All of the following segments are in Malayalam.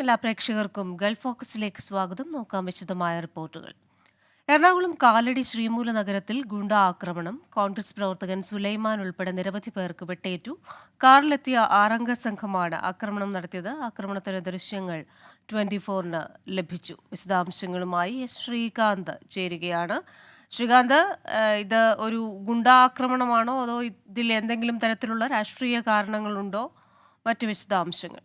എല്ലാ പ്രേക്ഷകർക്കും ഗൾഫ് ഫോക്കസിലേക്ക് സ്വാഗതം. നോക്കാം വിശദമായ റിപ്പോർട്ടുകൾ. എറണാകുളം കാലടി ശ്രീമൂല നഗരത്തിൽ ഗുണ്ടാ ആക്രമണം. കോൺഗ്രസ് പ്രവർത്തകൻ സുലൈമാൻ ഉൾപ്പെടെ നിരവധി പേർക്ക് വെട്ടേറ്റു. കാറിലെത്തിയ 6 അംഗ സംഘമാണ് ആക്രമണം നടത്തിയത്. ആക്രമണത്തിന്റെ ദൃശ്യങ്ങൾ 24-ന് ലഭിച്ചു. വിശദാംശങ്ങളുമായി ശ്രീകാന്ത് ചേരുകയാണ്. ശ്രീകാന്ത്, ഇത് ഒരു ഗുണ്ടാ ആക്രമണമാണോ അതോ ഇതിൽ എന്തെങ്കിലും തരത്തിലുള്ള രാഷ്ട്രീയ കാരണങ്ങളുണ്ടോ? മറ്റു വിശദാംശങ്ങൾ.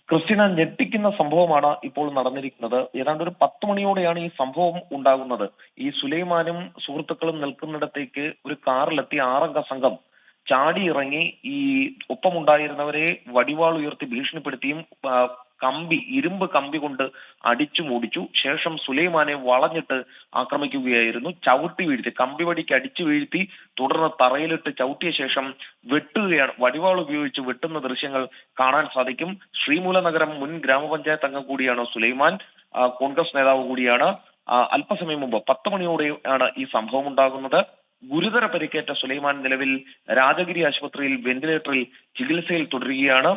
ക്രിസ്ത്യന, ഞെട്ടിക്കുന്ന സംഭവമാണ് ഇപ്പോൾ നടന്നിരിക്കുന്നത്. ഏതാണ്ട് ഒരു 10 മണിയോടെയാണ് ഈ സംഭവം ഉണ്ടാകുന്നത്. ഈ സുലൈമാനും സുഹൃത്തുക്കളും നിൽക്കുന്നിടത്തേക്ക് ഒരു കാറിലെത്തി 6 അംഗ സംഘം ചാടി ഇറങ്ങി ഈ ഒപ്പമുണ്ടായിരുന്നവരെ വടിവാൾ ഉയർത്തി ഭീഷണിപ്പെടുത്തിയും ഇരുമ്പ് കമ്പി കൊണ്ട് അടിച്ചു മൂടിച്ചു. ശേഷം സുലൈമാനെ വളഞ്ഞിട്ട് ആക്രമിക്കുകയായിരുന്നു. ചവിട്ടി വീഴ്ത്തി, കമ്പി വടിക്ക് അടിച്ചു വീഴ്ത്തി, തുടർന്ന് തറയിലിട്ട് ചവിട്ടിയ ശേഷം വെട്ടുകയാണ്. വടിവാൾ ഉപയോഗിച്ച് വെട്ടുന്ന ദൃശ്യങ്ങൾ കാണാൻ സാധിക്കും. ശ്രീമൂല നഗരം മുൻ ഗ്രാമപഞ്ചായത്ത് അംഗം കൂടിയാണ് സുലൈമാൻ, കോൺഗ്രസ് നേതാവ് കൂടിയാണ്. അല്പസമയം മുമ്പ് 10 മണിയോടെയാണ് ഈ സംഭവം ഉണ്ടാകുന്നത്. ഗുരുതര പരിക്കേറ്റ സുലൈമാൻ നിലവിൽ രാജഗിരി ആശുപത്രിയിൽ വെന്റിലേറ്ററിൽ ചികിത്സയിൽ തുടരുകയാണ്.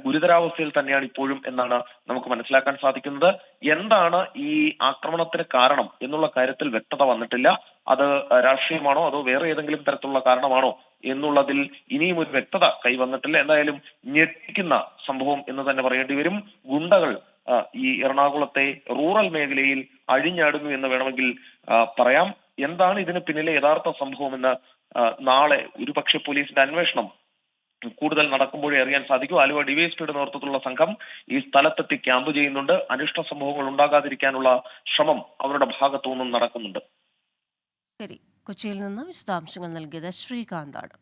ഗുരുതരാവസ്ഥയിൽ തന്നെയാണ് ഇപ്പോഴും എന്നാണ് നമുക്ക് മനസ്സിലാക്കാൻ സാധിക്കുന്നത്. എന്താണ് ഈ ആക്രമണത്തിന് കാരണം എന്നുള്ള കാര്യത്തിൽ വ്യക്തത വന്നിട്ടില്ല. അത് രാഷ്ട്രീയമാണോ അതോ വേറെ ഏതെങ്കിലും തരത്തിലുള്ള കാരണമാണോ എന്നുള്ളതിൽ ഇനിയും ഒരു വ്യക്തത കൈവന്നിട്ടില്ല. എന്തായാലും ഞെട്ടിക്കുന്ന സംഭവം എന്ന് തന്നെ പറയേണ്ടി വരും. ഗുണ്ടകൾ ഈ എറണാകുളത്തെ റൂറൽ മേഖലയിൽ അഴിഞ്ഞാടുന്നു എന്ന് വേണമെങ്കിൽ പറയാം. എന്താണ് ഇതിന് പിന്നിലെ യഥാർത്ഥ സംഭവം എന്ന് നാളെ ഒരുപക്ഷെ പോലീസിന്റെ അന്വേഷണം കൂടുതൽ നടക്കുമ്പോഴേ അറിയാൻ സാധിക്കും. ആലുവ ഡിവൈഎസ്പിയുടെ നേതൃത്വത്തിലുള്ള സംഘം ഈ സ്ഥലത്തെത്തി ക്യാമ്പ് ചെയ്യുന്നുണ്ട്. അനിഷ്ട സംഭവങ്ങൾ ഉണ്ടാകാതിരിക്കാനുള്ള ശ്രമം അവരുടെ ഭാഗത്തു നിന്നും നടക്കുന്നുണ്ട്. ശരി, കൊച്ചിയിൽ നിന്ന് വിശദാംശങ്ങൾ നൽകിയത് ശ്രീകാന്താണ്.